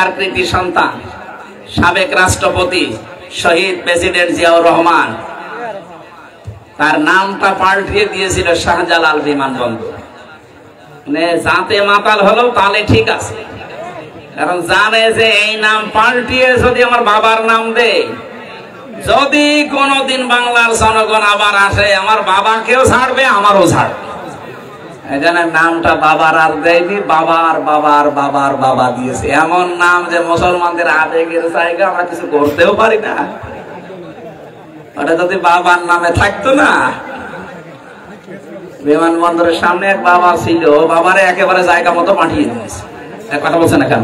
তার কৃতি সন্তান সাবেক রাষ্ট্রপতি শহীদ প্রেসিডেন্ট জিয়াউর রহমান তার নামটা পাল্টিয়ে দিয়েছিল শাহজালাল বিমানবন্দর। মানে জাতে মাতাল হলেও তাহলে ঠিক আছে, কারণ জানে যে এই নাম পাল্টিয়ে যদি আমার বাবার নাম দেয়, যদি কোনদিন বাংলার জনগণ আবার আসে আমার বাবাকেও ছাড়বে আমারও ছাড়বে। এখানে নামটা বাবার আর দেয়নি, বাবার বাবার বাবার বাবা দিয়েছে। এমন নাম যে মুসলমানদের আবেগের জায়গা, আমরা কিছু করতেও পারি না। ওটা যদি বাবার নামে থাকতো না। বিমানবন্দরের সামনে এক বাবা ছিল, বাবারে একেবারে জায়গা মতো পাঠিয়ে দিয়েছে। কথা বলছে না কেন?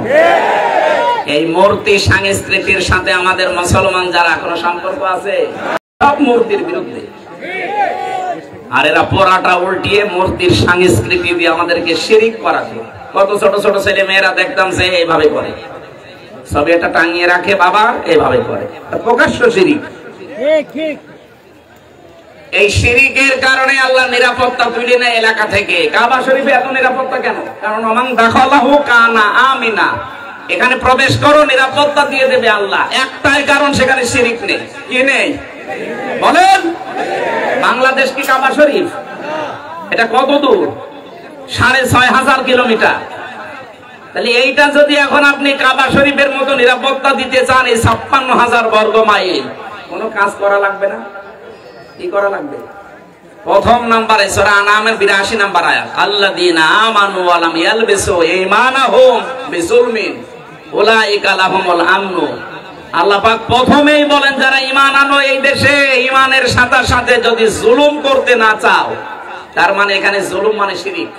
এই মূর্তি সংস্কৃতির সাথে আমাদের মুসলমান যারা কোনো সম্পর্ক আছে, সব মূর্তির বিরুদ্ধে। আর এরা পোড়াটা উল্টিয়ে মূর্তির সংস্কৃতি দিয়ে আমাদেরকে শিরিক করাছে। কত ছোট ছোট ছেলে মেয়েরা দেখতাম যে এইভাবে করে, সব এটা টাঙিয়ে রাখে বাবা, এইভাবে করে, প্রকাশ্য শিরিক। এই শিরিকের কারণে আল্লাহ নিরাপত্তা তুলে নেয় এলাকা থেকে। কাবা শরীফে এত নিরাপত্তা কেন? কারণ ওমান দাখালাহু কানা আমিনা, এখানে প্রবেশ করো নিরাপত্তা দিয়ে দেবে আল্লাহ। একটাই কারণ, সেখানে শিরিক নেই। কি নেই বলেন? বাংলাদেশ কি কাবা শরীফ? এটা কত দূর? 6500 কিলোমিটার। তাহলে এইটা যদি এখন আপনি কাবা শরীফের মতো নিরাপত্তা দিতে চান, এই 56,000 বর্গ মাইল, কোনো কাজ করা লাগবে না। কি করা লাগবে? প্রথম নাম্বারে সূরা আনামের 82 নাম্বার আয়াত, আল্লাযীনা আমানু ওয়া লাম ইয়ালবিসু ঈমানাহুম বিযুলমিন উলাইকা লাহুমুল আমনু। আল্লাহ পাক প্রথমেই বলেন, যারা ঈমান আনো এই দেশে, ঈমানের সাথে সাথে যদি জুলুম করতে না চাও, তার মানে এখানে জুলুম মানে শিরক।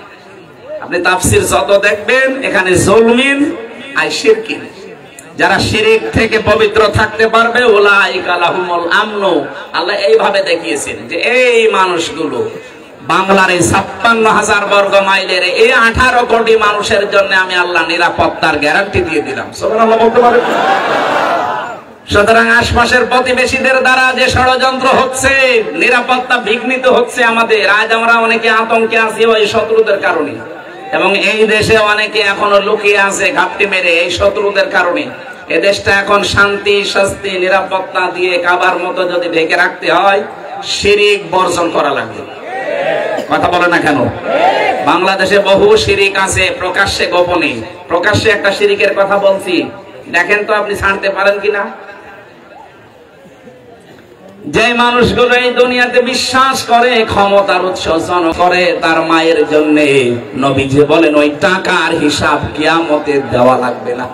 আপনি তাফসীর যত দেখবেন, এখানে জুলমিন আর শিরকি। যারা শিরক থেকে পবিত্র থাকতে পারবে, উলাইকা লাহুমুল আমনু। আল্লাহ এইভাবে দেখিয়েছেন যে এই মানুষগুলো বাংলার এই 56,000 বর্গ মাইলের এই 18 কোটি মানুষের জন্য আমি আল্লাহ নিরাপত্তার গ্যারান্টি দিয়ে দিলাম। সুবহানাল্লাহ বলতে পারেন? সুতরাং আশপাশের প্রতিবেশীদের দ্বারা যে ষড়যন্ত্র হচ্ছে, নিরাপত্তা বিঘ্নিত হচ্ছে আমাদের, আজ আমরা অনেকে আতঙ্কে আছি ওই শত্রুদের কারণে। এবং এই দেশে অনেকে এখনো লুকিয়ে আছে ঘাপটি মেরে এই শত্রুদের কারণে। এ দেশটা এখন শান্তি শান্তি নিরাপত্তা দিয়ে কাবার মতো যদি ঢেকে রাখতে হয়, শিরিক বর্জন করা লাগবে। কথা বলে না কেন? বাংলাদেশে বহু শিরিক আছে, প্রকাশ্যে গোপনে। প্রকাশ্যে একটা শিরিকের কথা বলছি, দেখেন তো আপনি ছাড়তে পারেন কিনা। যে মানুষগুলো এই দুনিয়াতে বিশ্বাস করে ক্ষমতার উৎস করে তার মায়ের জন্য, নবীজি বলেন ওই টাকার হিসাব কিয়ামতে দেওয়া লাগবে না।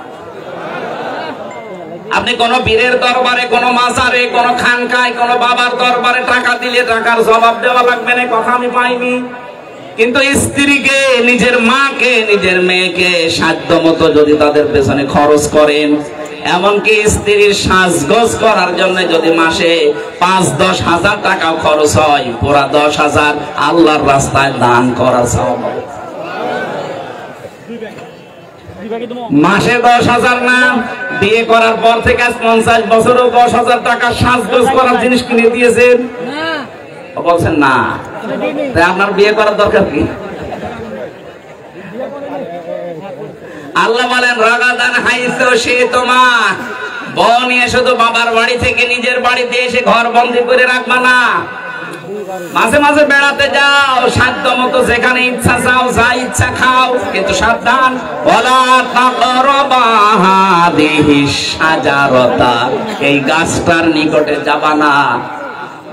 আপনি কোন বীরের দরবারে, কোন মাজারে, কোন খানকায়, কোন বাবার দরবারে টাকা দিলে টাকার জবাব দেওয়া লাগবে না, কথা আমি পাইনি। কিন্তু স্ত্রীকে, নিজের মাকে, নিজের মেয়েকে সাধ্য মতো যদি তাদের পেছনে খরচ করেন, এমনকি স্ত্রীর সাজগোজ করার জন্য যদি মাসে 5-10 হাজার টাকা খরচ হয়, পুরা 10,000 আল্লাহর রাস্তায় দান করা সওয়াব। মাসে 10,000 না, বিয়ে করার পর থেকে 50 বছরও 10,000 টাকা সাজগোজ করার জিনিস কিনে দিয়েছেন। বলছেন না, তাই আপনার বিয়ে করার দরকার কি? আল্লাহ বলেন রাগাদান হাইসু শিতুমা, বউ নিয়ে শুধু বাবার বাড়ি থেকে নিজের বাড়িতে এসে ঘর বন্দি করে রাখবা না। মাঝে মাঝে বেড়াতে যাও, সাধ্য মতো যেখানে ইচ্ছা যাও, যা ইচ্ছা খাও, কিন্তু সাবধান, ওয়ালা তাকরাবা হাদিহিশ শাজারাতা, এই গাছটার নিকটে যাবা না,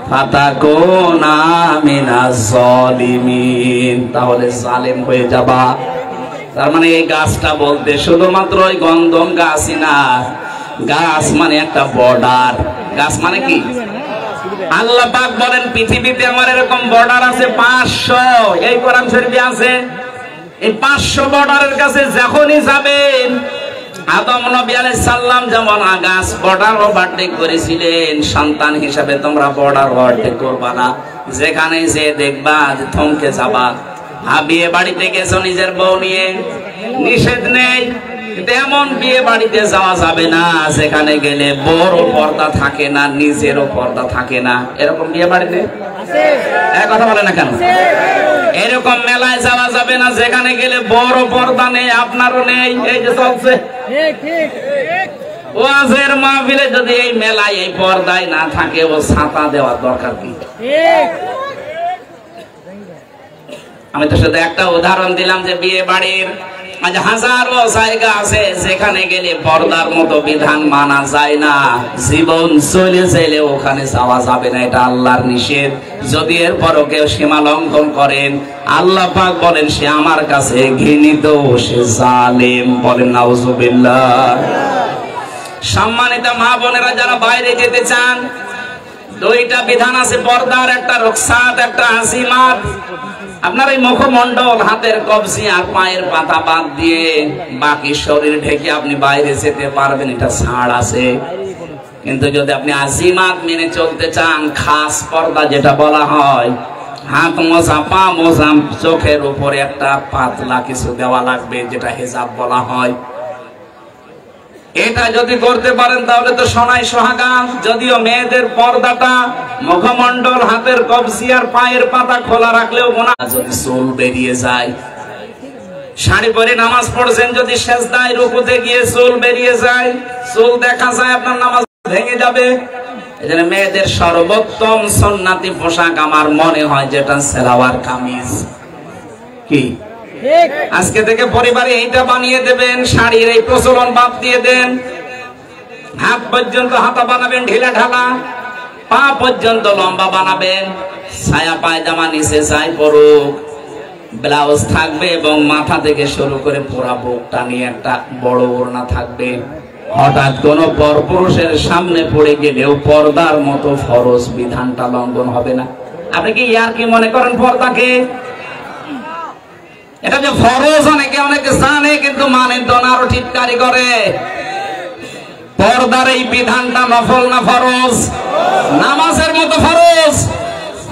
ফাতাকুনা মিনাজ জালিমিন, তাহলে জালেম হয়ে যাবা। তার মানে এই গাছটা বলতে শুধুমাত্র ওই গন্ধম গাছই না, গাছ মানে একটা বর্ডার। গাছ মানে কি? আল্লাহ পাক বলেন পৃথিবীতে আমার এরকম বর্ডার আছে 500, এই কোরআন শরীফে আছে। এই 500 বর্ডারের কাছে যখনই যাবেন, আদম নবী আলাইহিস সালাম যেমন গাছ বর্ডার ওভারটেক করেছিলেন, সন্তান হিসাবে তোমরা বর্ডার ওভারটেক করবা না। যেখানে যে দেখবা যে থমকে যাবা। বিয়ে বাড়িতে গেছো নিজের বউ নিয়ে, নিষেধ নেই, কিন্তু এমন বিয়ে বাড়িতে যাওয়া যাবে না যেখানে গেলে বড় পর্দা থাকে না, নিজেরও পর্দা থাকে না। এরকম বিয়ে বাড়িতে কথা বলে না কেন? এরকম মেলায় যাওয়া যাবে না যেখানে গেলে বড় পর্দা নেই, আপনারও নেই। এই যে চলছে ওয়াজের মাহফিলে, যদি এই মেলায় এই পর্দায় না থাকে, ও ছাতা দেওয়ার দরকার কি? আমি তো শুধু একটা উদাহরণ দিলাম যে বিয়ে বাড়ির আজ হাজারো জায়গা আছে যেখানে গেলে পর্দার মতো বিধান মানা যায় না, জীবন চলে গেলে ওখানে যাওয়া যাবে না, এটা আল্লাহর নিষেধ। যদি এরপরও কেউ সীমা লঙ্ঘন করেন, আল্লাহ পাক বলেন সে আমার কাছে ঘৃণিত, সে জালেম। বলেন নাউজুবিল্লাহ। সম্মানিত মা বোনেরা, যারা বাইরে যেতে চান, দুইটা বিধান আছে পর্দার, একটা রুখসাত, একটা আজিমাত। আপনার এই মুখমণ্ডল, হাতের কবজি আর পায়ের পাতা বাদ দিয়ে বাকি শরীর ঢেকে আপনি বাইরে যেতে পারবেন, এটা ছাড় আছে। কিন্তু যদি আপনি আজিমাত মেনে চলতে চান, খাস পর্দা যেটা বলা হয়, হাত মোজা, পা মোজা, চোখের উপরে একটা পাতলা কিছু দেওয়া লাগবে, যেটা হিজাব বলা হয়। এটা যদি করতে পারেন তাহলে তো সোনাই সোহাগা। যদিও মেয়েদের পর্দাটা মুখমণ্ডল, হাতের কবজি আর পায়ের পাতা খোলা রাখলেও গুনাহ। যদি চুল বেরিয়ে যায়, শাড়ি পরে নামাজ পড়ছেন, যদি সেজদায় রুকুতে গিয়ে চুল বেরিয়ে যায়, চুল দেখা যায়, আপনার নামাজ ভেঙে যাবে। এজন্য মেয়েদের সর্বোত্তম সুন্নাতি পোশাক আমার মনে হয় যেটা সালোয়ার কামিজ। কি আজকে থেকে পরিবারে এইটা বানিয়ে দেবেন, শাড়ির এই প্রচলন বাদ দিয়ে দেন। হাত পর্যন্ত হাতা বানাবেন ঢিলা ঢালা, পা পর্যন্ত লম্বা বানাবেন। ছায়া পায়জামা নিচে যাই পরুক, ব্লাউজ থাকবে এবং মাথা থেকে শুরু করে পুরা বুকটা নিয়ে একটা বড় ওড়না থাকবে। হঠাৎ কোন পরপুরুষের সামনে পড়ে গেলেও পর্দার মতো ফরজ বিধানটা লঙ্ঘন হবে না। আপনি কি ইয়ার কি মনে করেন পর্দাকে? এটা যে ফরজ অনেকে জানে কিন্তু মানেন তো না, আরো ঠিককারি করে। পর্দার এই বিধানটা নফল না ফরজ? নামাজের মতো ফরজ।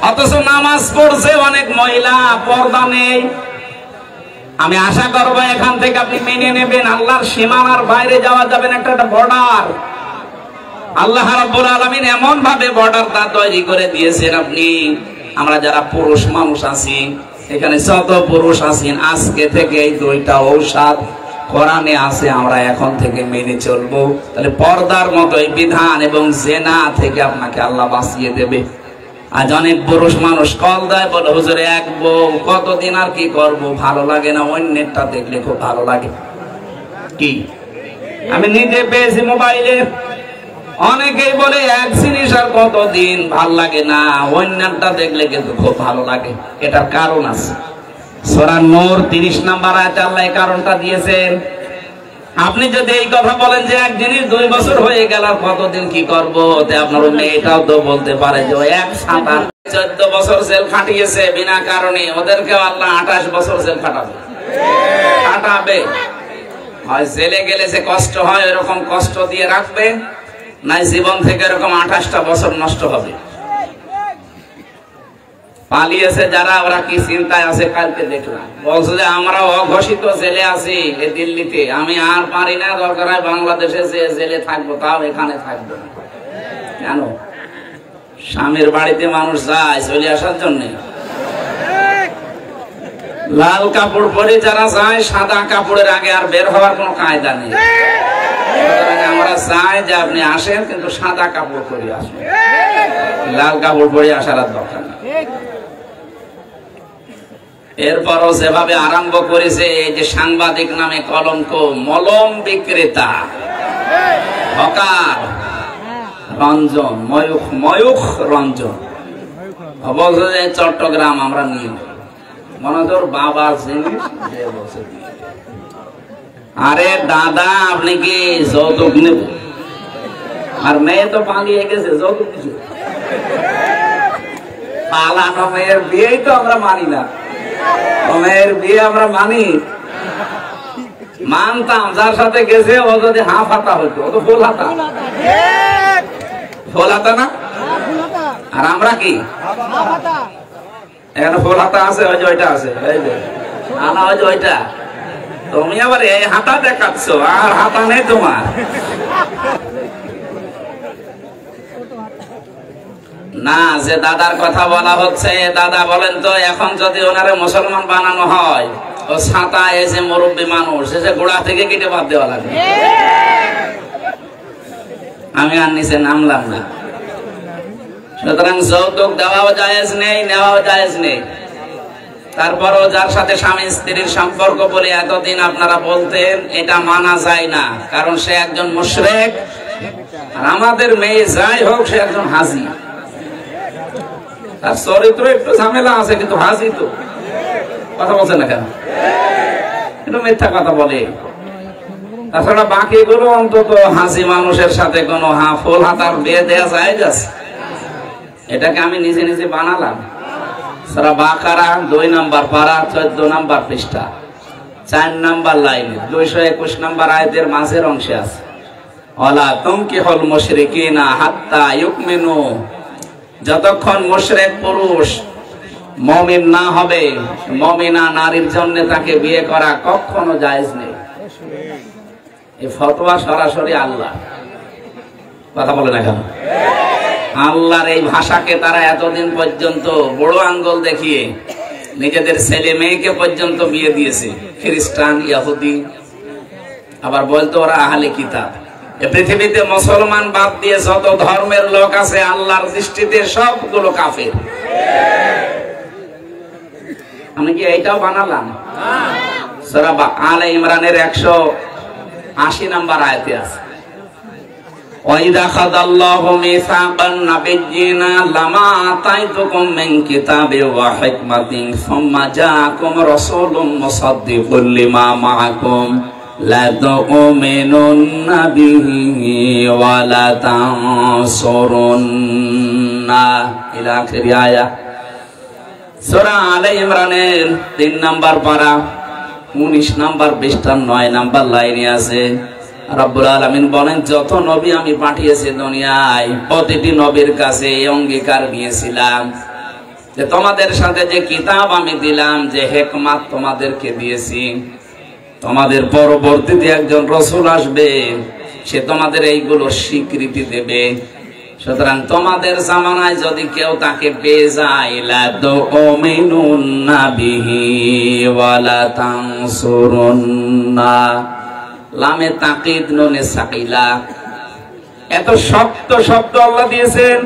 অথচ নামাজ পড়ছে অনেক মহিলা, পর্দা নেই। আমি আশা করবো এখান থেকে আপনি মেনে নেবেন, আল্লাহর সীমানার বাইরে যাওয়া যাবে না, একটা বর্ডার। আল্লাহ রাব্বুল আলামিন এমন ভাবে বর্ডারটা তৈরি করে দিয়েছেন। আপনি, আমরা যারা পুরুষ মানুষ আছি, এখানে যত পুরুষ আছেন, আজকে থেকে এই দুইটা ঔষধ কোরআনে আছে, আমরা এখন থেকে মেনে চলবো। তাহলে পর্দার মতো এই বিধান এবং জেনা থেকে আপনাকে আল্লাহ বাঁচিয়ে দেবে। আজ অনেক পুরুষ মানুষ কল দেয়, বলে হুজুর এক বউ, কতদিন আর কি করব, ভালো লাগে না, অন্যেরটা দেখলে খুব ভালো লাগে। কি আমি নিজে পেয়েছি মোবাইলে, অনেকেই বলে এক জিনিস আর কতদিন ভাল লাগে না, অন্যটা দেখলে কিন্তু খুব ভালো লাগে। এটার কারণ আছে। সূরা নূর 30 নম্বর আয়াতে আল্লাহ এই কারণটা দিয়েছেন। আপনি যদি এই কথা বলেন যে এক জিনিস 2 বছর হয়ে গেল আর কতদিন কি করবো, আপনার মেয়েটাও তো বলতে পারে যে এক 14 বছর জেল খাটিয়েছে বিনা কারণে, ওদেরকেও আল্লাহ 28 বছর জেল খাটাবে। হয় জেলে গেলে যে কষ্ট হয় এরকম কষ্ট দিয়ে রাখবে, নাই জীবন থেকে এরকম 28টা বছর নষ্ট হবে। পালিয়েছে যারা, ওরা কি চিন্তায় আছে কালকে দেখলাম, বলছে যে আমরা অঘোষিত জেলে আছি এই দিল্লিতে, আমি আর পারি না, দরকার হয় বাংলাদেশে যে জেলে থাকবো, তাও এখানে থাকবো না। কেন? স্বামীর বাড়িতে মানুষ যায় চলে আসার জন্য। লাল কাপড় পরে যারা যায়, সাদা কাপড়ের আগে আর বের হওয়ার কোনো কায়দা নেই। আমরা চাই যে আপনি আসেন, কিন্তু সাদা কাপড় পরে আসবেন, লাল কাপড় পরে আসার আর দরকার নেই। এরপরও যেভাবে আরম্ভ করেছে, এই যে সাংবাদিক নামে কলঙ্ক, মলম বিক্রেতা, হকার রঞ্জন, ময়ূখ রঞ্জন, বলছে যে চট্টগ্রাম আমরা নিয়ে মনে তোর বাবা জিনিস। আরে দাদা, আপনি কি যৌতুক নেব? আর মেয়ে তো পালিয়ে গেছে, যৌতুক কিছু পালানো মেয়ের বিয়েই তো আমরা মানি না। মেয়ের বিয়ে আমরা মানতাম, যার সাথে গেছে ও যদি হাফ হাতা হইতো, ও তো ফুল হাতা। ফুল হাতা না? আর আমরা কি এখানে ফুল হাতা আছে, ওই যে ওইটা আছে, ওই যে ওইটা। তুমি আবার এই হাতা দেখাচ্ছ, আর হাতা নেই তোমার। না, যে দাদার কথা বলা হচ্ছে, দাদা বলেন তো, এখন যদি ওনারে মুসলমান বানানো হয়, ও ছাতা এসে মুরব্বী মানুষ এসে গোড়া থেকে কেটে বাদ দেওয়া লাগবে। আমি আর নিচে নামলাম না। সুতরাং যৌতুক দেওয়াও জায়েজ নেই, নেওয়াও জায়েজ নেই। তারপরও যার সাথে স্বামী স্ত্রীর সম্পর্ক বলে এতদিন আপনারা বলতেন, এটা মানা যায় না, কারণ সে একজন মুশরিক। আর আমাদের মেয়ে যাই হোক, সে একজন হাজি। তার চরিত্র একটু ঝামেলা আছে, কিন্তু হাজি তো। কথা বলছে না কেন? কিন্তু মিথ্যা কথা বলে। তাছাড়া বাকি গুলো অন্তত হাজি মানুষের সাথে কোনো ফুল হাতার বিয়ে দেওয়া যায় যাচ্ছে। এটাকে আমি নিজে নিজে বানালাম। সূরা বাকারা 2 নম্বর পারা 14 নম্বর পৃষ্ঠা 4 নম্বর লাইনে 221 নম্বর আয়াতের মাঝের অংশে আছে, ওয়ালা তুনকিহুল মুশরিকিনা হাত্তা ইউমিনু। যতক্ষণ মুশরিক পুরুষ মুমিন না হবে, মুমিনা নারীর জন্য তাকে বিয়ে করা কখনো জায়েজ নেই। এই ফতোয়া সরাসরি আল্লাহ। কথা বলে না কেন? আল্লাহর এই ভাষাকে তারা এতদিন পর্যন্ত বড় আঙ্গুল দেখিয়ে নিজেদের ছেলে মেয়েকে পর্যন্ত বিয়ে দিয়েছে, খ্রিস্টান, ইহুদি। আবার বলতো ওরা আহলে কিতাব। এই পৃথিবীতে মুসলমান বাদ দিয়ে যত ধর্মের লোক আছে, আল্লাহর দৃষ্টিতে সবগুলো কাফের। আমি কি এইটাও বানালাম? সূরা আলে ইমরানের 180 নম্বর আয়াতে আছে, وَإِذَا أَخَذَ اللَّهُ مِيثَاقَ النَّبِيِّينَ لَمَا آتَيْتُكُم مِّن كِتَابٍ وَحِكْمَةٍ ثُمَّ جَاءَكُمْ رَسُولٌ مُصَدِّقٌ لِّمَا مَعَكُمْ لَتُؤْمِنُنَّ بِهِ وَلَتَنصُرُنَّهُ إِلَى آخِرِ آيَةٍ। সূরা আলে ইমরানের 3 নম্বর পারা 19 নম্বর পৃষ্ঠার 9 নম্বর লাইনে আছে, রব্বুল আলামিন বলেন, যত নবী আমি পাঠিয়েছি দুনিয়ায়, প্রতিটি নবীর কাছে এই অঙ্গীকার নিয়েছিলাম যে তোমাদের সাথে যে কিতাব আমি দিলাম, যে হিকমত তোমাদেরকে দিয়েছি, তোমাদের পরবর্তীতে একজন রাসূল আসবে, সে তোমাদের এইগুলো স্বীকৃতি দেবে। সুতরাং তোমাদের জামানায় যদি কেউ তাকে পেয়ে যায়, লা তুমিনুন্না বিহি ওয়ালা তানসুরুন্না। লামে তাকিদ নুনে সাকিলা। এত শক্ত শব্দ আল্লাহ দিয়েছেন,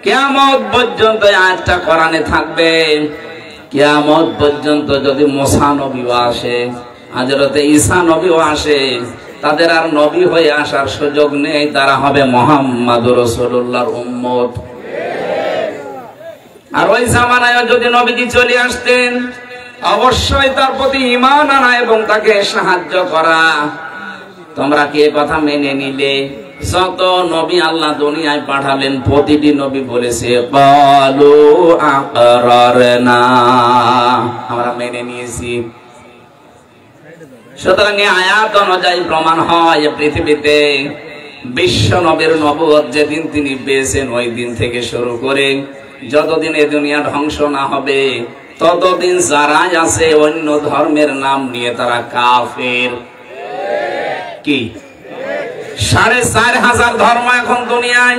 কিয়ামত পর্যন্ত আয়াতটা কোরআনে থাকবে। কিয়ামত পর্যন্ত যদি মুসা নবীও আসে, হযরত ঈসা নবীও আসে, তাদের আর নবী হয়ে আসার সুযোগ নেই, তারা হবে মুহাম্মদুর রাসূলুল্লাহর উম্মত। আর ওই জামানায় যদি নবীজি চলে আসতেন, অবশ্যই তার প্রতি ঈমান আনা এবং তাকে সাহায্য করা। তোমরা কি এই কথা মেনে নিলে? যত নবী আল্লাহ দুনিয়ায় পাঠালেন, প্রতিটি নবী বলেছে ক্বালু আকরারনা, আমরা মেনে নিয়েছি। সুতরাং এই আয়াত অনুযায়ী প্রমাণ হয়, পৃথিবীতে বিশ্ব নবীর নবুয়ত যেদিন তিনি পেয়েছেন, ওই দিন থেকে শুরু করে যতদিন এই দুনিয়া ধ্বংস না হবে, ততদিন যারাই আছে অন্য ধর্মের নাম নিয়ে তারা কাফের। কি 4500 ধর্ম এখন দুনিয়ায়,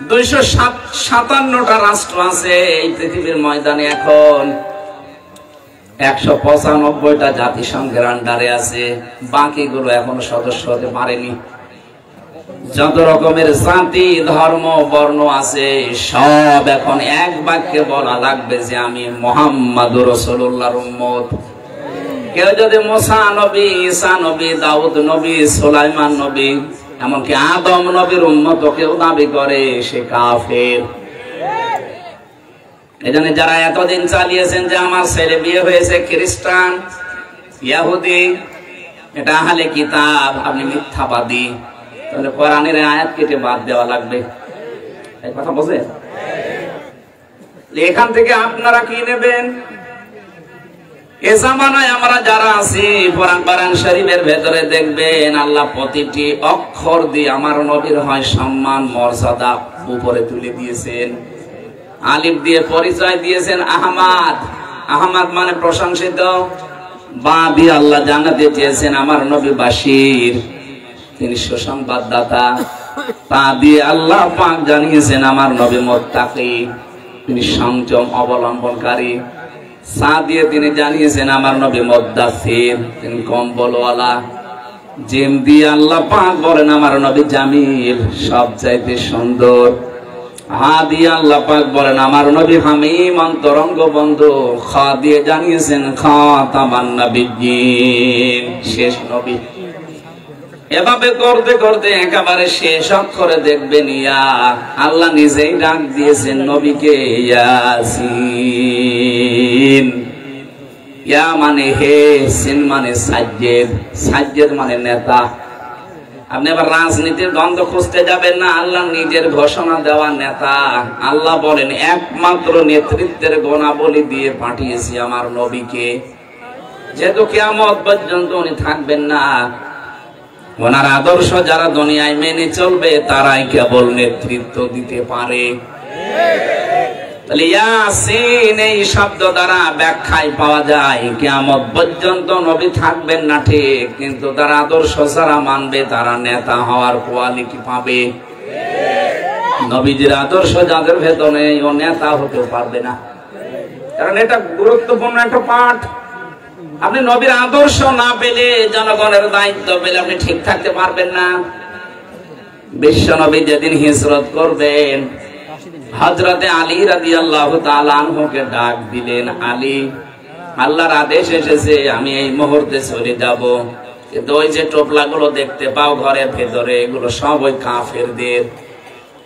257টা রাষ্ট্র আছে এই পৃথিবীর ময়দানে। এখন 195টা জাতিসংঘের আন্ডারে আছে, বাকিগুলো এখনো সদস্য হতে পারেনি। যত রকমের জাতি, ধর্ম, বর্ণ আছে, সব এখন এক বাক্যে বলা লাগবে যে আমি মুহাম্মদুর রাসূলুল্লাহর উম্মত। কেউ যদি মুসা নবী, ঈসা নবী, দাউদ নবী, সুলাইমান নবী, এমনকি আদম নবীর উম্মত কেউ দাবি করে, সে কাফের। এজন্য যারা এতদিন চালিয়েছেন যে আমার ছেলে বিয়ে হয়েছে খ্রিস্টান, ইহুদি, এটা আহলে কিতাব, আপনি মিথ্যাবাদী, তাহলে কোরআনের আয়াত কেটে বাদ দেওয়া লাগবে। এই কথা বুঝে এখান থেকে আপনারা কি নেবেন? এ জামানায় আমরা যারা আছি, কোরআন শরীফের ভেতরে দেখবেন আল্লাহ প্রতিটি অক্ষর দিয়ে আমার নবীর হয় সম্মান, মর্যাদা উপরে তুলে দিয়েছেন। আলিফ দিয়ে পরিচয় দিয়েছেন আহমদ। আহমদ মানে প্রশংসিত। বা দিয়ে আল্লাহ জানাতে চেয়েছেন আমার নবী বাশির, তিনি সুসংবাদদাতা। তা দিয়ে আল্লাহ পাক জানিয়েছেন আমার নবী মুত্তাকি, তিনি সংযম অবলম্বনকারী। সা দিয়ে তিনি জানিয়েছেন আমার নবী মুদ্দাসির, তিনি কম্বলওয়ালা। জিম দিয়ে আল্লাহ পাক বলেন আমার নবী জামিল, সব চাইতে সুন্দর। হা দিয়ে আল্লাহ পাক বলেন আমার নবী হামিম, অন্তরঙ্গ বন্ধু। খা দিয়ে জানিয়েছেন খাতামান নবিয়্যিন, শেষ নবী। এভাবে করতে করতে একেবারে শেষ অক্ষরে দেখবেন ইয়া, আল্লাহ নিজেই ডাক দিয়েছেন নবীকে ইয়াসিন। ইয়া মানে হে, সিন মানে সাজ্জেদ, সাজ্জেদ মানে নেতা। আপনি আবার রাজনীতির দ্বন্দ্ব খুঁজতে যাবেন না, আল্লাহ নিজের ঘোষণা দেওয়া নেতা। আল্লাহ বলেন একমাত্র নেতৃত্বের গুণাবলী দিয়ে পাঠিয়েছি আমার নবীকে। যেহেতু কিয়ামত পর্যন্ত উনি থাকবেন না, ওনার আদর্শ যারা দুনিয়ায় মেনে চলবে তারাই কেবল নেতৃত্ব দিতে পারে। তাহলে ইয়াসিন এই শব্দ দ্বারা ব্যাখ্যায় পাওয়া যায় কিয়ামত পর্যন্ত নবী থাকবেন না ঠিক, কিন্তু তারা আদর্শ যারা মানবে তারা নেতা হওয়ার কোয়ালিটি পাবে। নবীজির আদর্শ যাদের ভেতরে ও নেতা হতেও পারবে না, কারণ এটা গুরুত্বপূর্ণ একটা পাঠ। আপনি নবীর আদর্শ না পেলে, জনগণের দায়িত্ব পেলে আপনি ঠিক থাকতে পারবেন না। বিশ্ব নবী যেদিন হিজরত করবেন, হযরতে আলী রাদিয়াল্লাহু তাআলা আনহুকে ডাক দিলেন, আলী, আল্লাহর আদেশ এসেছে আমি এই মুহূর্তে চলে যাব, কিন্তু ওই যে টোপলাগুলো দেখতে পাও ঘরের ভেতরে, এগুলো সব ওই কাফেরদের।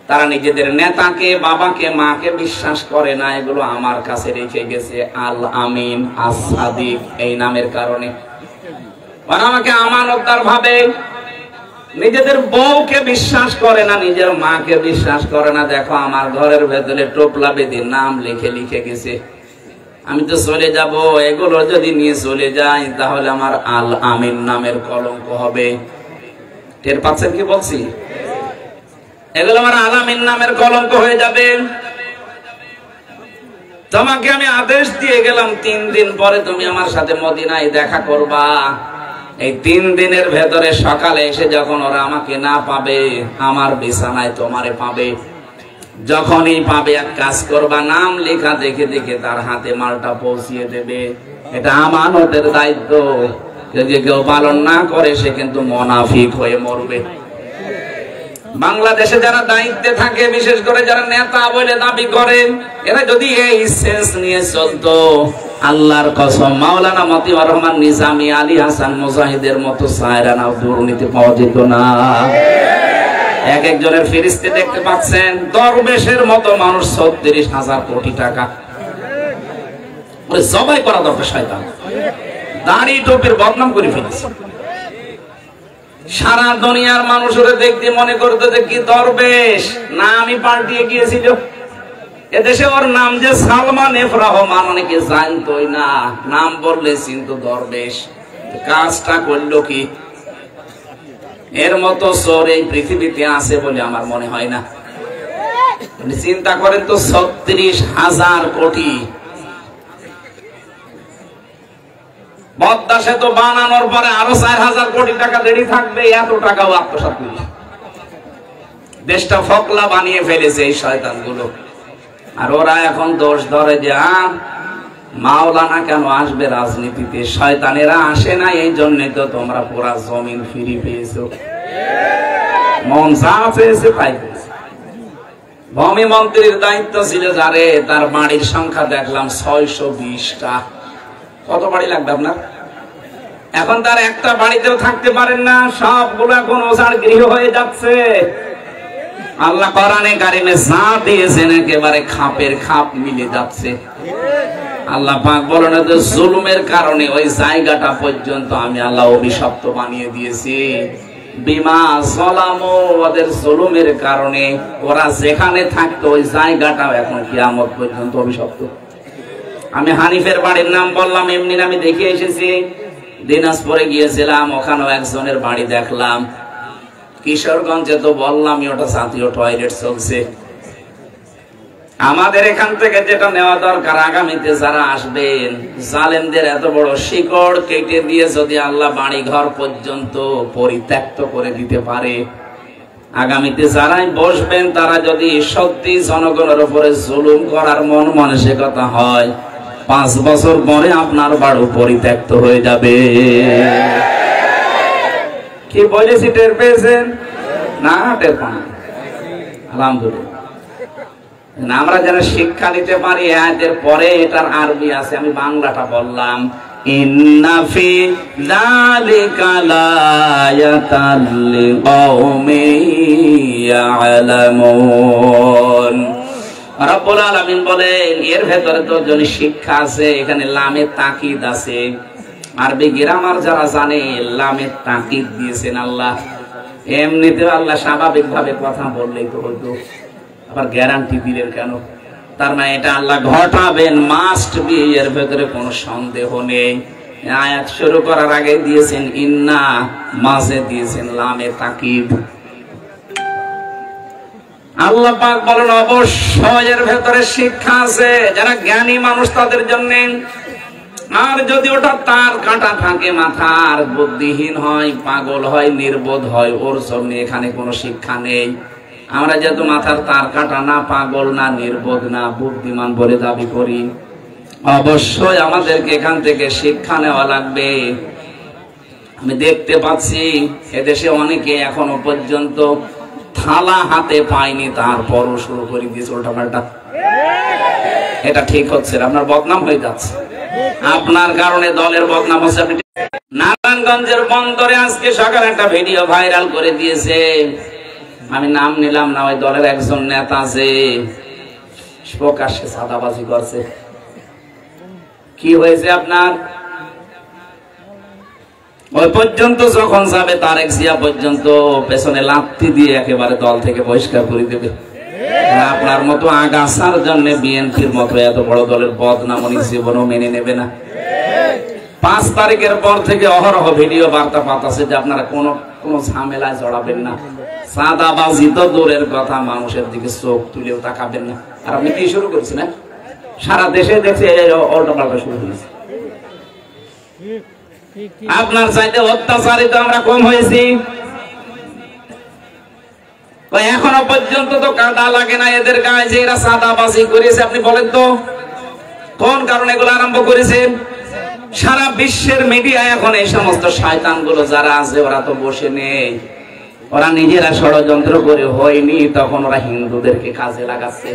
তারা নিজেদের নেতাকে, বাবাকে, মাকে বিশ্বাস করে না, এগুলো আমার কাছে রেখে গেছে আল আমিন, আস-সাদিক এই নামের কারণে। ওরা আমাকে আমানতদার ভাবে। নিজেদের বউকে বিশ্বাস করে না, নিজের মাকে বিশ্বাস করে না। দেখো আমার ঘরের ভেতরে টোপলা বেঁধে নাম লিখে লিখে গেছে, আমি তো চলে যাব। এগুলো যদি নিয়ে চলে যাই তাহলে আমার আল আমিন নামের কলঙ্ক হবে। টের পাচ্ছেন কি বলছি? এগুলো আমার আল আমিন নামের কলঙ্ক হয়ে যাবে। তোমাকে আমি আদেশ দিয়ে গেলাম 3 দিন পরে তুমি আমার সাথে মদিনায় দেখা করবা। এই 3 দিনের ভেতরে সকালে এসে যখন ওরা আমাকে না পাবে, আমার বিছানায় তোমারে পাবে। যখনই পাবে এক কাজ করবা, নাম লেখা দেখে দেখে তার হাতে মালটা পৌঁছিয়ে দেবে। এটা আমানতের দায়িত্ব। যদি কেউ পালন না করে সে কিন্তু মুনাফিক হয়ে মরবে। বাংলাদেশে যারা দায়িত্বে থাকে, বিশেষ করে যারা নেতা বলে দাবি করে, এরা যদি এই সেন্স নিয়ে চলতো, আল্লাহর কসম মাওলানা মতিউর রহমান নিজামী, আলী হাসান মুজাহিদের মতো সায়রানা দুর্নীতি পাওয়া যেত না। এক একজনের ফেরেশতা দেখতে পাচ্ছেন, দরবেশের মতো মানুষ ৩৬,০০০ কোটি টাকা জবাই করা দরকার। শয়তান দাড়ি টোপের বদনাম করে ফেলেছে। সারা দুনিয়ার মানুষেরা দেখতে মনে করতো যে কি দরবেশ, নামই পাল্টিয়ে গিয়েছিল। এদেশে ওর নাম যে সালমান এফ রহমান, অনেকে জানতোই না, নাম বললে চিনতো দরবেশ। কাজটা করলো কি? এর মতো চোর এই পৃথিবীতে আছে বলে আমার মনে হয় না। চিন্তা করেন তো, ৩৬,০০০ কোটি। পদ্মা সেতু বানানোর পরে আরো ৪,০০০ কোটি টাকা দেরি থাকবে, এত টাকাও আত্মসাৎ করবে। দেশটা ফকলা বানিয়ে ফেলেছে এই শয়তানগুলো। আর ওরা এখন দোষ ধরে যে মাওলানা কেন আসবে রাজনীতিতে। শয়তানেরা আসে না, এই জন্য তো তোমরা পুরা জমিন ফিরে পেয়েছো। মন যা চেয়েছে তাই পেয়েছে। ভূমি মন্ত্রীর দায়িত্ব ছিল যারে, তার বাড়ির সংখ্যা দেখলাম ৬২০টা। কত বাড়ি লাগবে আপনার? এখন তার একটা বাড়িতেও থাকতে পারেন না, সবগুলো এখন ওঝার গৃহ হয়ে যাচ্ছে। আল্লাহ কোরআনে কারিমে যা দিয়েছেন একেবারে খাপের খাপ মিলে যাচ্ছে। আল্লাহ পাক বলেন যে জুলুমের কারণে ওই জায়গাটা পর্যন্ত আমি আল্লাহ অভিশপ্ত বানিয়ে দিয়েছি। বিমা সালামু, ওদের জুলুমের কারণে ওরা যেখানে থাকতো ওই জায়গাটাও এখন কিয়ামত পর্যন্ত অভিশপ্ত। আমি হানিফের বাড়ির নাম বললাম, এমনি আমি দেখে এসেছি। দিনাজপুরে গিয়েছিলাম, ওখানেও একজনের বাড়ি দেখলাম। কিশোরগঞ্জে তো বললামই, ওটা জাতীয় টয়লেট চলছে। আমাদের এখান থেকে যেটা নেওয়া দরকার, আগামীতে যারা আসবেন, জালেমদের এত বড় শিকড় কেটে দিয়ে যদি আল্লাহ বাড়ি ঘর পর্যন্ত পরিত্যক্ত করে দিতে পারে, আগামীতে যারাই বসবেন তারা যদি সত্যি জনগণের উপরে জুলুম করার মন মানসিকতা হয়, 5 বছর পরে আপনার বাড়ি পরিত্যক্ত হয়ে যাবে। কি বলেছি টের পেয়েছেন? না টের পান? আলহামদুলিল্লাহ। আমরা যেন শিক্ষা নিতে পারি। আয়াতের পরে এটার আরবি আছে, আমি বাংলাটা বললাম। ইন্না ফি যালিকা লায়াতাল লিকাওমিন ইয়ালামুন। রব্বুল আলামিন বলেন এর ভেতরে তো যদি শিক্ষা আছে। এখানে লামে তাকিদ আছে। আরবি গ্রামার যারা জানে লামে তাকিদ দিয়েছেন আল্লাহ। এমনিতে আল্লাহ স্বাভাবিকভাবে কথা বললেই তো হতো, আবার গ্যারান্টি দিলেন কেন? তার মানে এটা আল্লাহ ঘটাবেন, মাস্ট বি, এর ভেতরে কোনো সন্দেহ নেই। আয়াত শুরু করার আগে দিয়েছেন ইন্না, মাঝে দিয়েছেন লামে তাকিদ। আল্লাহ পাক বলেন অবশ্যই এর ভেতরে শিক্ষা আছে, যারা জ্ঞানী মানুষ তাদের জন্য। আর যদি ওটা তার কাঁটা থাকে মাথার, বুদ্ধিহীন হয়, পাগল হয়, নির্বোধ হয়, ওর জন্য এখানে কোনো শিক্ষা নেই। আমরা যেহেতু মাথার তার কাটা না, পাগল না, নির্বোধ না, বুদ্ধিমান বলে দাবি করি, অবশ্যই আমাদেরকে এখান থেকে শিক্ষা নেওয়া লাগবে। আমি দেখতে পাচ্ছি এদেশে অনেকে এখনো পর্যন্ত থালা হাতে পায়নি, তারপরও শুরু করে দিয়েছে উল্টাপাল্টা। এটা ঠিক হচ্ছে না, আপনার বদনাম হয়ে যাচ্ছে। আপনার কারণে দলের বদনাম হচ্ছে। নারায়ণগঞ্জের বন্দরে আজকে সকালে একটা ভিডিও ভাইরাল করে দিয়েছে, আমি নাম নিলাম না, ওই দলের একজন নেতা আছে প্রকাশ্যে সাদাবাজি করছে। কি হয়েছে আপনার? ওই পর্যন্ত যখন যাবে তারেক জিয়া পর্যন্ত পেছনে লাথি দিয়ে একেবারে দল থেকে বহিষ্কার করে দেবে। আপনার মতো আগাছার জন্য বিএনপির মতো এত বড় দলের বদনাম উনি জীবনও মেনে নেবে না। 5 তারিখের পর থেকে অহরহ ভিডিও বার্তা পাঠাচ্ছে যে আপনারা কোনো ঝামেলায় জড়াবেন না, সাদাবাজি তো দূরের কথা, মানুষের দিকে চোখ তুলেও তাকাবেন না। আর আপনি কি শুরু করছেন? সারা দেশে দেখছে উল্টাপাল্টা শুরু হয়েছে। আপনার চাইতে অত্যাচারিত আমরা কম হয়েছি। এখনো পর্যন্ত তো কাদা লাগে না এদের গায়ে যে এরা সাদাবাজি করেছে। আপনি বলেন তো কোন কারণে এগুলো আরম্ভ করেছেন? সারা বিশ্বের মিডিয়া এখন এই সমস্ত শয়তানগুলো যারা আছে ওরা তো বসে নেই, ওরা নিজেরা ষড়যন্ত্র করে হয়নি, তখন ওরা হিন্দুদেরকে কাজে লাগাচ্ছে।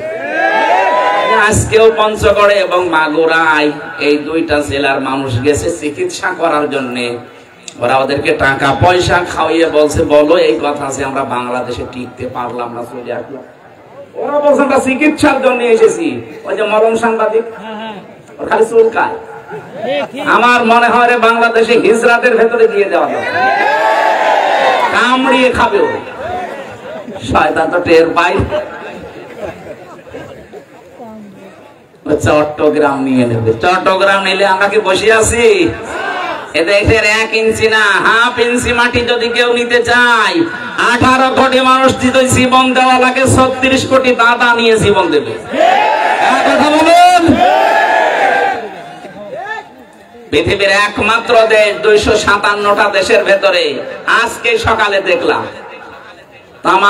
আজকেও পঞ্চগড়ে এবং মাগুরায় এই 2টা জেলার মানুষ গেছে চিকিৎসা করার জন্য। ওরা ওদেরকে টাকা পয়সা খাওয়িয়ে বলছে বলো এই কথা আছে, আমরা বাংলাদেশে টিকতে পারলাম না, চলে আসলাম। ওরা বলছে আমরা চিকিৎসার জন্য এসেছি। ওই যে মরণ সাংবাদিক, ওর খালি চুলকায়। আমার মনে হয় রে বাংলাদেশে হিজরাতের ভেতরে দিয়ে দেওয়া হবে, কামড়িয়ে খাবে ও। শয়তান তো টের পাই। চট্টগ্রাম নিয়ে নেবে, চট্টগ্রাম নিলে আমরা কি বসে আছি? এদের 1 ইঞ্চি না 1/2 ইঞ্চি মাটি যদি কেউ নিতে চায়, 18 কোটি মানুষ যদি জীবন দেওয়া লাগে, 36 কোটি দাদা নিয়ে জীবন দেবে। কথা বলুন। পৃথিবীর একমাত্র দেশ 257টা দেশের ভেতরে আজকে সকালে দেখলাম তাম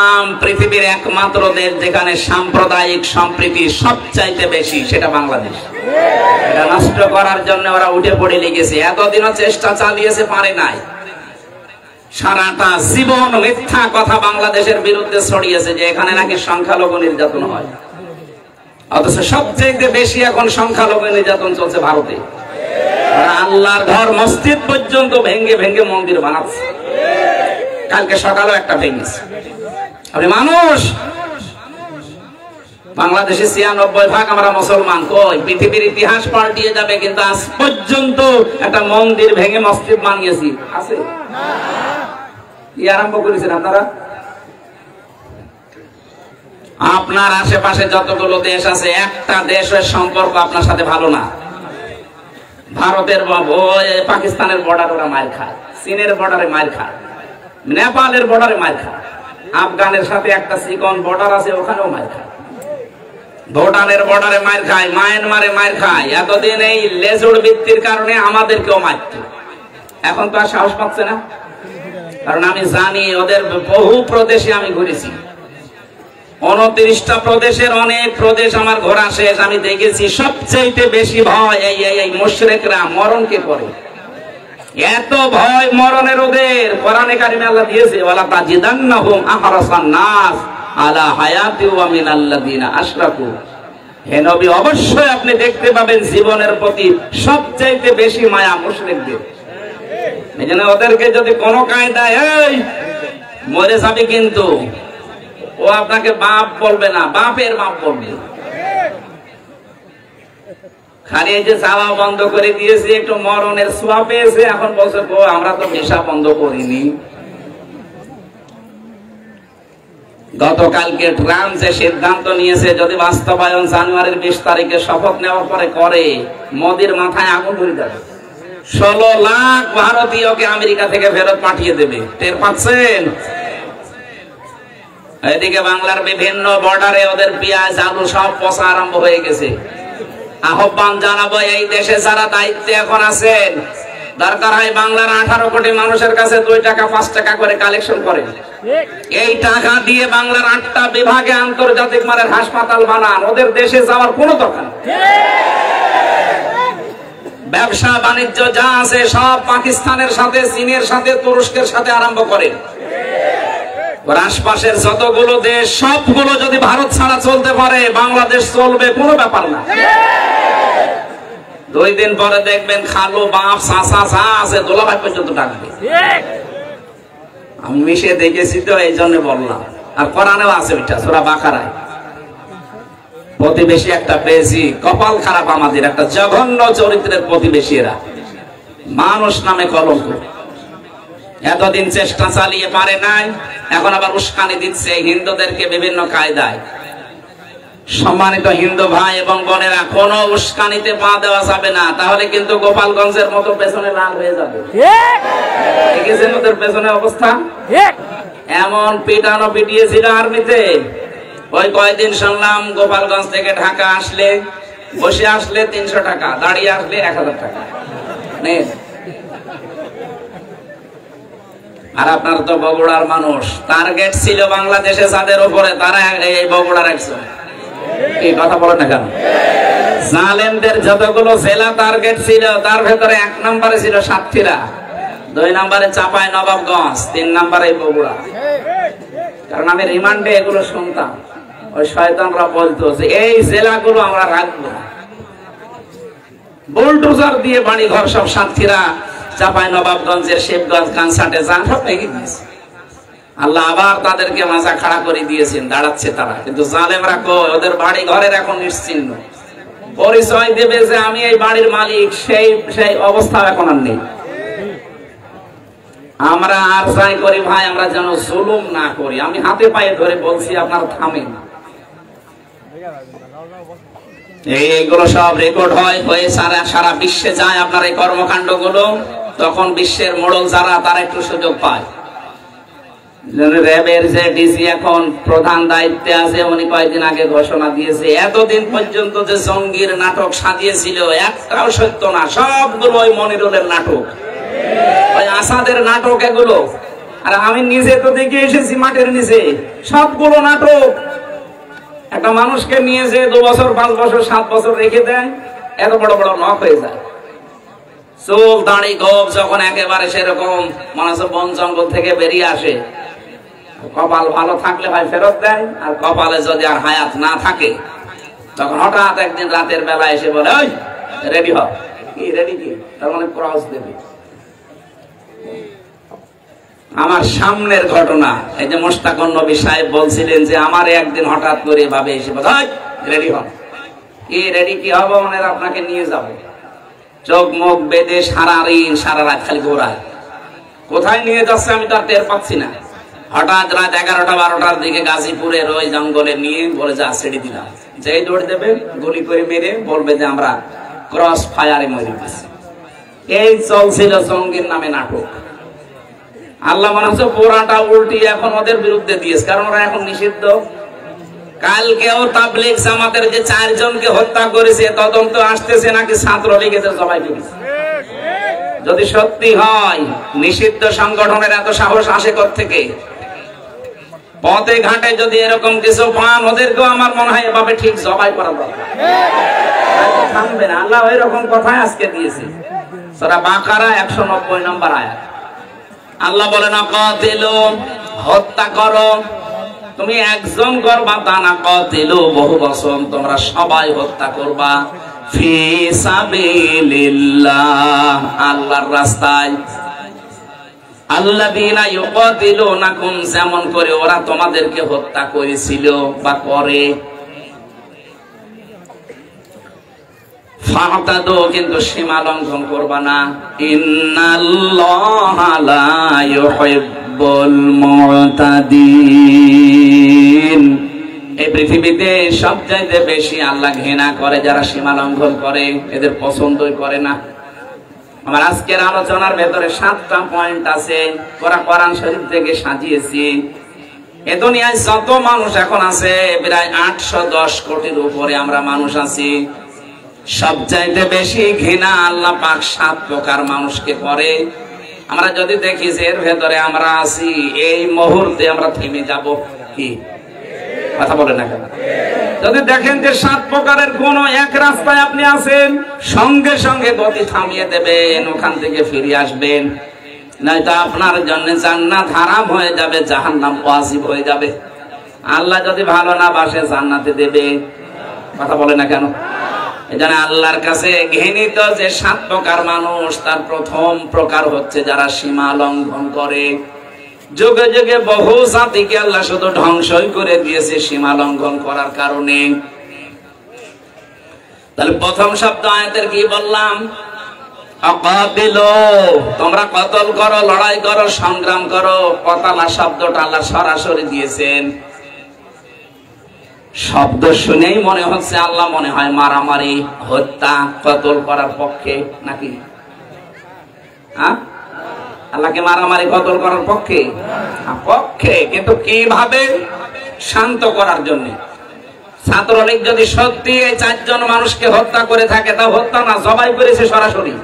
পৃথিবীর একমাত্র দেশ যেখানে সাম্প্রদায়িক সম্প্রীতি সবচাইতে বেশি, সেটা বাংলাদেশ। এটা নষ্ট করার জন্য ওরা উঠে পড়ে লেগেছে, এতদিনও চেষ্টা চালিয়েছে, পারে নাই। সারাটা জীবন মিথ্যা কথা বাংলাদেশের বিরুদ্ধে ছড়িয়েছে যে এখানে নাকি সংখ্যালঘু নির্যাতন হয়, অথচ সবচেয়ে বেশি এখন সংখ্যালঘু নির্যাতন চলছে ভারতে। আল্লাহর ঘর মসজিদ পর্যন্ত ভেঙ্গে ভেঙ্গে মন্দির বানাচ্ছে। কালকে সকালেও একটা ভেঙেছে। আপনি মানুষ, বাংলাদেশে 96% আমরা মুসলমান। কই পৃথিবীর ইতিহাস পাল্টিয়ে যাবে, কিন্তু আজ পর্যন্ত একটা মন্দির ভেঙে মসজিদ বানিয়েছি আছে? কি আরম্ভ করেছেন আপনারা? আপনার আশেপাশে যতগুলো দেশ আছে, একটা দেশের সম্পর্ক আপনার সাথে ভালো না। ভারতের পাকিস্তানের বর্ডার ওরা মার খায়, চীনের বর্ডারে মার খায়, নেপালের বর্ডারে মার খায়, আফগানের সাথে একটা চিকন বর্ডার আছে ওখানেও মার খায়, ভুটানের বর্ডারে মার খায়, মায়ানমারে মার খায়। এতদিন এই লেজুড় বৃত্তির কারণে আমাদেরকেও মারত, এখন তো আর সাহস পাচ্ছে না। কারণ আমি জানি ওদের বহু প্রদেশে আমি ঘুরেছি, 29টা প্রদেশের অনেক প্রদেশ আমার ঘোরা শেষ। আমি দেখেছি সবচেয়ে বেশি ভয় এই মুশরিকরা মরণকে করে। এত ভয় মরণের ওদের। কোরআনে কারিমে আল্লাহ দিয়েছে, ওয়ালা তাজিদান্নাহুম আহরাসান নাস আলা হায়াতি ওয়া মিনাল্লাযিনা আশরাকু। হে নবী, অবশ্যই আপনি দেখতে পাবেন জীবনের প্রতি সবচেয়ে বেশি মায়া মুশরিকদের। এজন্য ওদেরকে যদি কোনো কায়দায় এই মরে যাবে, কিন্তু ও আপনাকে বাপ বলবে না, বাপের বাপ বলবে। খালি এই যে চাওয়া বন্ধ করে দিয়েছে, একটু মরণের ছোঁয়া পেয়েছে, এখন বলছে আমরা তো নেশা বন্ধ করিনি। গতকালকে ট্রাম্প যে সিদ্ধান্ত নিয়েছে, যদি বাস্তবায়ন জানুয়ারির 20 তারিখে শপথ নেওয়ার পরে করে, মোদির মাথায় আগুন ধরে যাবে। 16 লাখ ভারতীয়কে আমেরিকা থেকে ফেরত পাঠিয়ে দেবে। টের পাচ্ছেন? এদিকে বাংলার বিভিন্ন বর্ডারে ওদের পেঁয়াজ আলু সব পচা আরম্ভ হয়ে গেছে। আহ্বান জানাবো, এই দেশে যারা দায়িত্বে এখন আছেন, দরকার হয় বাংলার 18 কোটি মানুষের কাছে 2 টাকা 5 টাকা করে কালেকশন করেন। এই টাকা দিয়ে বাংলার 8টা বিভাগে আন্তর্জাতিক মানের হাসপাতাল বানান। ওদের দেশে যাওয়ার কোনো দরকার নেই। ব্যবসা বাণিজ্য যা আছে সব পাকিস্তানের সাথে, চীনের সাথে, তুরস্কের সাথে আরম্ভ করেন। আশপাশের যতগুলো দেশ সবগুলো যদি ভারত ছাড়া চলতে পারে, বাংলাদেশ চলবে, কোনো ব্যাপার না। 2 দিন পরে দেখবেন খালু, বাপ, চাচা যা আছে দোলাভাই পর্যন্ত ডাকবে। আমি মিশে দেখেছি তো, এই জন্য বললাম। আর কোরআনেও আছে ওইটা, সূরা বাকারায়। প্রতিবেশী একটা পেয়েছি, কপাল খারাপ আমাদের, একটা জঘন্য চরিত্রের প্রতিবেশী এরা, মানুষ নামে কলঙ্ক। এতদিন চেষ্টা চালিয়ে পারে নাই, এখন আবার উস্কানি দিচ্ছে হিন্দুদেরকে বিভিন্ন কায়দায়। সম্মানিত হিন্দু ভাই এবং বোনেরা, কোন উস্কানিতে পা দেওয়া যাবে না, তাহলে কিন্তু গোপালগঞ্জের মতো পেছনে লাল হয়ে যাবে। দেখেছেন ওদের পেছনে অবস্থা? এমন পিটানো পিটিয়েছিল আর্মিতে। ওই কয়েকদিন শুনলাম গোপালগঞ্জ থেকে ঢাকা আসলে, বসে আসলে 300 টাকা, দাঁড়িয়ে আসলে 1000 টাকা। আর আপনার তো বগুড়ার মানুষ, টার্গেট ছিল বাংলাদেশে যাদের উপরে, তারা এই বগুড়ার একজন। এই কথা বলেন না কেন? জালেমদের যতগুলো জেলা টার্গেট ছিল, তার ভেতরে 1 নম্বরে ছিল সাতক্ষীরা, 2 নম্বরে চাপাই নবাবগঞ্জ, 3 নম্বরে বগুড়া। কারণ আমি রিমান্ডে এগুলো শুনতাম, ওই শয়তানরা বলতো যে এই জেলাগুলো আমরা রাখবো। বুলডোজার দিয়ে বাড়ি ঘর সব সাতক্ষীরা, চাপাই নবাবগঞ্জের শিবগঞ্জ, কানসাটে যান সব ভেঙে দিয়েছে। আল্লাহ আবার তাদেরকে মাজা খাড়া করে দিয়েছেন, দাঁড়াচ্ছে তারা। কিন্তু জালেমরা কই, ওদের বাড়ি ঘরের এখন নিশ্চিহ্ন। পরিচয় দেবে যে আমি এই বাড়ির মালিক, সেই অবস্থা এখন আর নেই। আমরা আর যাই করি ভাই, আমরা যেন জুলুম না করি। আমি হাতে পায়ে ধরে বলছি, আপনারা থামেন। এইগুলো সব রেকর্ড হয়ে সারা বিশ্বে যায় আপনার এই কর্মকাণ্ড গুলো। তখন বিশ্বের মোড়ল যারা, তারা একটু সুযোগ পায়। র্যাবের যে ডিসি এখন প্রধান দায়িত্বে আছে, উনি কয়েকদিন আগে ঘোষণা দিয়েছে, এতদিন পর্যন্ত যে জঙ্গির নাটক সাজিয়েছিল একটাও সত্য না, সবগুলো ওই মনিরুলের নাটক, ওই আসাদের নাটক এগুলো। আর আমি নিজে তো দেখে এসেছি মাঠের নিচে, সবগুলো নাটক। একটা মানুষকে নিয়ে যে 2 বছর 5 বছর 7 বছর রেখে দেয়, এত বড় বড় নখ হয়ে যায়। চোখ দাঁড়ি গোপ যখন একেবারে সেরকম মনে হচ্ছে বন জঙ্গল থেকে বেরিয়ে আসে, কপাল ভালো থাকলে ভাই ফেরত দেয়, আর কপালে যদি আর হায়াত না থাকে, তখন হঠাৎ একদিন রাতের বেলা এসে বলে, ওই রেডি হ। কি রেডি? কি তার মানে ক্রস দেবে। আমার সামনের ঘটনা, এই যে মোশতাকুর নবী সাহেব বলছিলেন যে আমার একদিন হঠাৎ করে ভাবে এসে বলে, রেডি হন। কি রেডি? কি হবো? মানে আপনাকে নিয়ে যাবো। চোখ মুখ বেঁধে সারা রাত খালি ঘোরায়। কোথায় নিয়ে যাচ্ছে আমি তো আর টের পাচ্ছি না। হঠাৎ রাত 11টা-12টার দিকে গাজীপুরের ওই জঙ্গলে নিয়ে বলে, যা ছেড়ে দিলাম। যেই দৌড় দেবে গুলি করে মেরে বলবে যে আমরা ক্রস ফায়ারে মরে গেছি। এই চলছিল জঙ্গির নামে নাটক। আল্লাহ মনে হচ্ছে পুরাটা উল্টি এখন ওদের বিরুদ্ধে দিয়েছে, কারণ ওরা এখন নিষিদ্ধ। কালকেও তাবলীগ জামাতের যে 4 জনকে হত্যা করেছে, তদন্ত আসতেছে নাকি ছাত্রলীগের জবাই করেছে। যদি সত্যি হয় নিষিদ্ধ সংগঠনের এত সাহস আসে কোত্থেকে? পথে ঘাটে যদি এরকম কিছু পান, ওদেরকেও আমার মনে হয় এভাবে ঠিক জবাই করা দরকার। থামবে না, আল্লাহ এরকম কথাই আজকে দিয়েছে। সূরা বাকারা 190 নম্বর আয়াত। আল্লাহ বলেন কাতিলু, হত্যা করো। তুমি একজন করবা তা না, কাতিলু বহু বচন, তোমরা সবাই হত্যা করবা। ফি সাবিলিল্লাহ, আল্লাহর রাস্তায়। আল্লাযীনা ইউকাতিলুনাকুম, যেমন করে ওরা তোমাদেরকে হত্যা করেছিল বা করে। ফাতাদু, কিন্তু সীমা লঙ্ঘন করবা না। ইন্নাল্লাহা লা ইউহিব্বুল মুতাদিন, এই পৃথিবীতে সবচাইতে বেশি আল্লাহ ঘৃণা করে যারা সীমা লঙ্ঘন করে, এদের পছন্দই করে না। আমার আজকের আলোচনার ভেতরে 7টা পয়েন্ট আছে, কোরআন শরীফ থেকে সাজিয়েছি। এ দুনিয়ায় যত মানুষ এখন আছে প্রায় 810 কোটির উপরে আমরা মানুষ আছি। সবচাইতে বেশি ঘৃণা আল্লাহ পাক 7 প্রকার মানুষকে করে। আমরা যদি দেখি যে এর ভেতরে আমরা আছি, এই মুহূর্তে আমরা থেমে যাব। কি কথা বলে না কেন? যদি দেখেন যে 7 প্রকারের কোন এক রাস্তায় আপনি আছেন, সঙ্গে সঙ্গে গতি থামিয়ে দেবেন, ওখান থেকে ফিরে আসবেন, নয়তো আপনার জন্য জান্নাত হারাম হয়ে যাবে, জাহান্নাম ওয়াজিব হয়ে যাবে। আল্লাহ যদি ভালো না বাসে জান্নাতে দেবে? কথা বলে না কেন? এজন্য আল্লাহর কাছে ঘৃণিত যে 7 প্রকার মানুষ, তার প্রথম প্রকার হচ্ছে যারা সীমা লঙ্ঘন করে। যুগে যুগে বহু জাতিকে আল্লাহ শুধু ধ্বংসই করে দিয়েছে সীমা লঙ্ঘন করার কারণে। তাহলে প্রথম শব্দ আয়াতের কি বললাম? আকাতিলু, তোমরা কতল করো, লড়াই করো, সংগ্রাম করো। কতালা শব্দটা আল্লাহ সরাসরি দিয়েছেন। শব্দ শুনেই মনে হচ্ছে আল্লাহ মনে হয় মারামারি, হত্যা, কতল করার পক্ষে নাকি? আল্লাহকে মারামারি কতল করার পক্ষে? পক্ষে, কিন্তু কিভাবে? শান্ত করার জন্য। ছাত্রলীগ যদি সত্যি এই 4 জন মানুষকে হত্যা করে থাকে, তা হত্যা না, জবাই করেছে সরাসরি।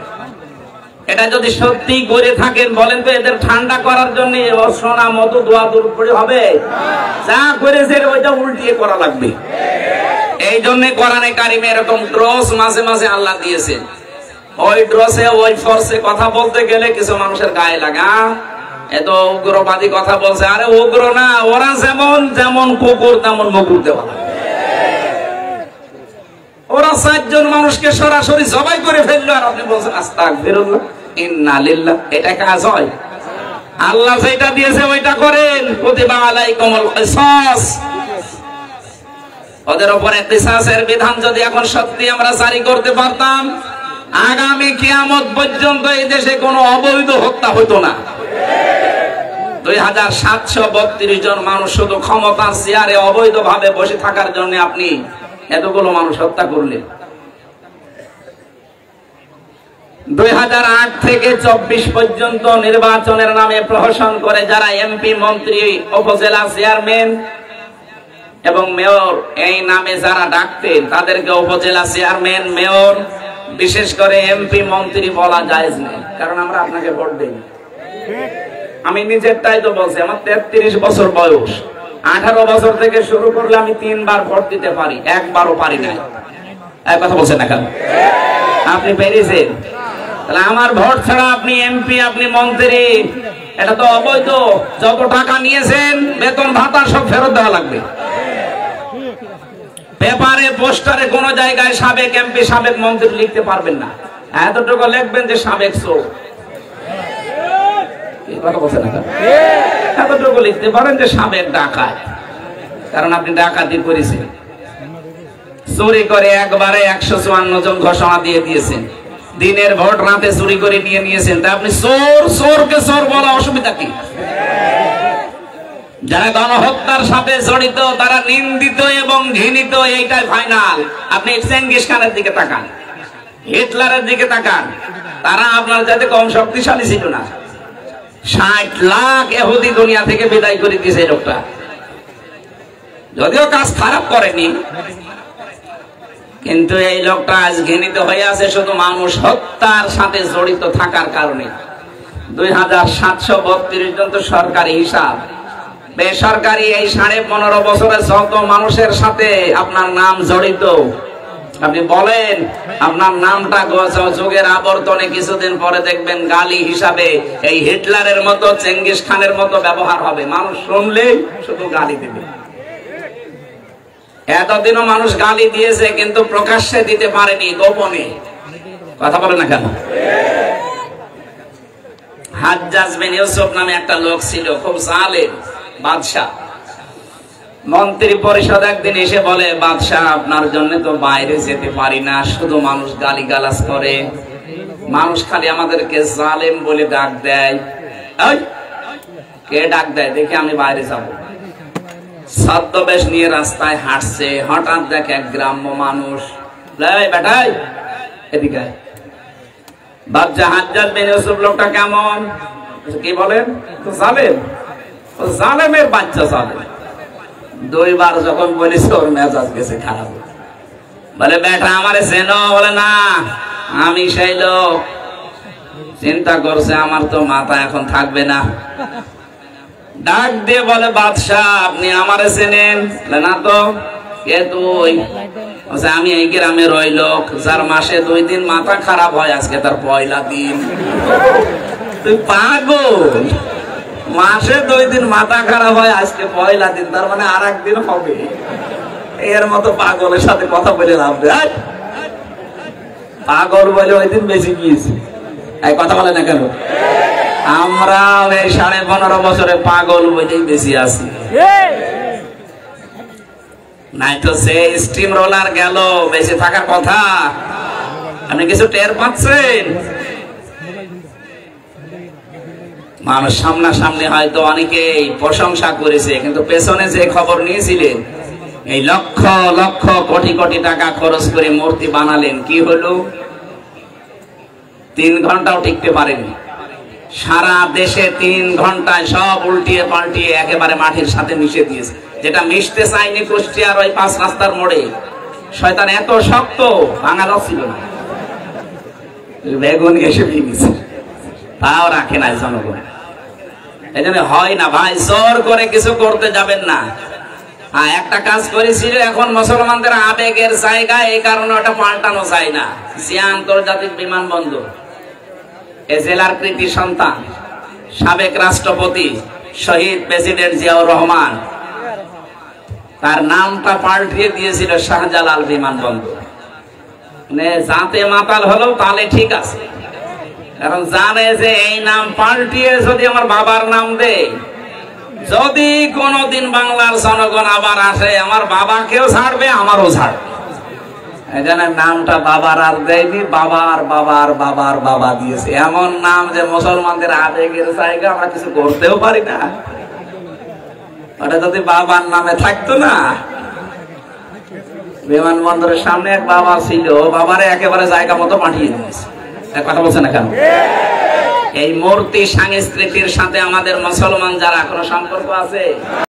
এটা যদি সত্যি করে থাকেন, বলেন তো এদের ঠান্ডা করার জন্য সোনা মতো দোয়া দূর করে হবে? যা করেছে ওইটা উল্টিয়ে করা লাগবে। এই জন্য কোরআনে কারিমে এরকম ড্রস মাঝে মাঝে আল্লাহ দিয়েছেন। ওই ড্রসে ওই ফোর্সে কথা বলতে গেলে কিছু মানুষের গায়ে লাগা, এত উগ্রবাদী কথা বলছে। আরে উগ্র না, ওরা যেমন যেমন কুকুর তেমন মুকুর দেওয়া। ওরা 4 জন মানুষকে সরাসরি জবাই করে ফেললো, আর আপনি বলছেন আস্তাগফিরুল্লাহ, ইন্না লিল্লাহ। এটা কাজ হয়? আল্লাহ যেটা দিয়েছে ওইটা করেন। কুতিবা আলাইকুমুল কিসাস, ওদের উপরে কিসাসের বিধান যদি এখন সত্যি আমরা জারি করতে পারতাম, আগামী কিয়ামত পর্যন্ত এই দেশে কোনো অবৈধ হত্যা হতো না। 2732 জন মানুষ শুধু ক্ষমতার চেয়ারে অবৈধভাবে বসে থাকার জন্য আপনি এতগুলো মানুষ হত্যা করলেন। 2008 থেকে 24 পর্যন্ত নির্বাচনের নামে প্রহসন করে যারা এমপি, মন্ত্রী, উপজেলা চেয়ারম্যান এবং মেয়র এই নামে যারা ডাকতেন, তাদেরকে উপজেলা চেয়ারম্যান, মেয়র, বিশেষ করে এমপি, মন্ত্রী বলা জায়েজ নেই, কারণ আমরা আপনাকে ভোট দেই। আমি নিজেরটাই তো বলছি, আমার 33 বছর বয়স। 18 বছর থেকে শুরু করলে আমি 3 বার ভোট দিতে পারি, একবারও পারি না। এক কথা বলছেন না কেন? আপনি পেরেছেন? তাহলে আমার ভোট ছাড়া আপনি এমপি, আপনি মন্ত্রী, এটা তো অবৈধ। যত টাকা নিয়েছেন, বেতন ভাতা সব ফেরত দেওয়া লাগবে। পেপারে, পোস্টারে কোন জায়গায় সাবেক এমপি, সাবেক মন্ত্রী লিখতে পারবেন না। এতটুকু লিখবেন যে সাবেক চোর। এতটুকু লিখতে পারেন যে সাবেক ডাকাত, কারণ আপনি ডাকাতি করেছেন। চুরি করে একবারে 154 জন ঘোষণা দিয়ে দিয়েছেন। দিনের ভোট রাতে চুরি করে নিয়ে নিয়েছেন, তা আপনি চোর, চোরকে চোর বলা অসুবিধা কি? যারা গণহত্যার সাথে জড়িত তারা নিন্দিত এবং ঘৃণিত, এইটাই ফাইনাল। আপনি চেঙ্গিস খানের দিকে তাকান, হিটলারের দিকে তাকান, তারা আপনার চাইতে কম শক্তিশালী ছিল না। 60 লাখ ইহুদি দুনিয়া থেকে বিদায় করে দিয়েছে লোকটা, যদিও কাজ খারাপ করেনি। কিন্তু এই লোকটা আজ ঘৃণিত হয়ে আছে শুধু মানুষ হত্যার সাথে জড়িত থাকার কারণে। 2732 জন তো সরকারি হিসাব, বেসরকারি এই 15.5 বছরে যত মানুষের সাথে আপনার নাম জড়িত, আপনি বলেন আপনার নামটা যুগের আবর্তনে কিছুদিন পরে দেখবেন গালি হিসাবে এই হিটলারের মতো, চেঙ্গিস খানের মতো ব্যবহার হবে। মানুষ শুনলেই শুধু গালি দেবে। এতদিনও মানুষ গালি দিয়েছে কিন্তু প্রকাশ্যে দিতে পারেনি, গোপনে। কথা বলে না কেন? হাজ্জাজ বিন ইউসুফ নামে একটা লোক ছিল, খুব জালেম বাদশা। মন্ত্রী পরিষদ একদিন এসে বলে, বাদশাহ আপনার জন্য তো বাইরে যেতে পারি না, শুধু মানুষ গালিগালাজ করে, মানুষ খালি আমাদেরকে জালেম বলে ডাক দেয়। কে ডাক দেয় দেখে আমি বাইরে যাব। ছদ্মবেশ নিয়ে রাস্তায় হাঁটছে, হঠাৎ দেখে এক গ্রাম্য মানুষ, বেটাই এদিকে। বাদশা হাজ্জাজ বিন ইউসুফ লোকটা কেমন, কি বলেন? জালেম, জালেমের বাচ্চা জালেম। 2 বার যখন বলিস ওর মেজাজ গেছে খারাপ। বলে বেটা আমারে চেনো? বলে না, আমি সেই লোক। চিন্তা করছে আমার তো মাথা এখন থাকবে না। ডাক দিয়ে বলে, বাদশাহ আপনি আমারে চেনেন? না তো। কে তুই? আমি এই গ্রামের ওই লোক যার মাসে 2 দিন মাথা খারাপ হয়, আজকে তার পয়লা দিন। তুই পাগল? মাসে 2 দিন মাথা খারাপ হয়, আজকে পয়লা দিন, তার মানে আর একদিন হবে। এর মতো পাগলের সাথে কথা বলে লাভ নেই। পাগল বলে ওই দিন বেশি গিয়েছি। এই কথা বলে না কেন? আমরা এই 15.5 বছরে পাগল বলেই বেশি আছি। নাই তো সে স্টিম রোলার গেল, বেঁচে থাকার কথা। আপনি কিছু টের পাচ্ছেন? মানুষ সামনাসামনি হয়তো অনেকেই প্রশংসা করেছে, কিন্তু পেছনে যে খবর নিয়েছিলেন, এই লক্ষ লক্ষ কোটি কোটি টাকা খরচ করে মূর্তি বানালেন, কি হলো? 3 ঘন্টাও টিকতে পারেনি। সারা দেশে 3 ঘন্টায় সব উল্টিয়ে পাল্টিয়ে একেবারে মাটির সাথে মিশে দিয়েছে। যেটা মিশতে চায়নি কুষ্টিয়ার ওই 5 রাস্তার মোড়ে, শয়তান এত শক্ত, ভাঙা ছিল না, বেগুন এসে ভেঙেছে, তাও রাখে না জনগণ। এই জন্য হয় না ভাই, জোর করে কিছু করতে যাবেন না। একটা কাজ করেছিল, এখন মুসলমানদের আবেগের জায়গা, এই কারণে ওটা পাল্টানো যায় না। জিয়া আন্তর্জাতিক বিমানবন্দর, এ জেলার কৃতি সন্তান, সাবেক রাষ্ট্রপতি শহীদ প্রেসিডেন্ট জিয়াউর রহমান, তার নামটা পাল্টিয়ে দিয়েছিল শাহজালাল বিমানবন্দর। যাতে মাতাল হলো তাহলে ঠিক আছে, কারণ জানে যে এই নাম পাল্টিয়ে যদি আমার বাবার নাম দেয়, যদি কোনদিন বাংলার জনগণ আবার আসে, আমার বাবাকেও ছাড়বে, আমারও ছাড়বে। এই জন্য নামটা বাবার আর দেয়নি, বাবার বাবার বাবার বাবা দিয়েছে। এমন নাম যে মুসলমানদের আবেগের জায়গা, আমরা কিছু করতেও পারি না। ওটা যদি বাবার নামে থাকতো না। বিমানবন্দরের সামনে এক বাবা ছিল, বাবারে একেবারে জায়গা মতো পাঠিয়ে দিয়েছে। কথা বলছে না কেন? এই মূর্তি সংস্কৃতির সাথে আমাদের মুসলমান যারা কোনো সম্পর্ক আছে?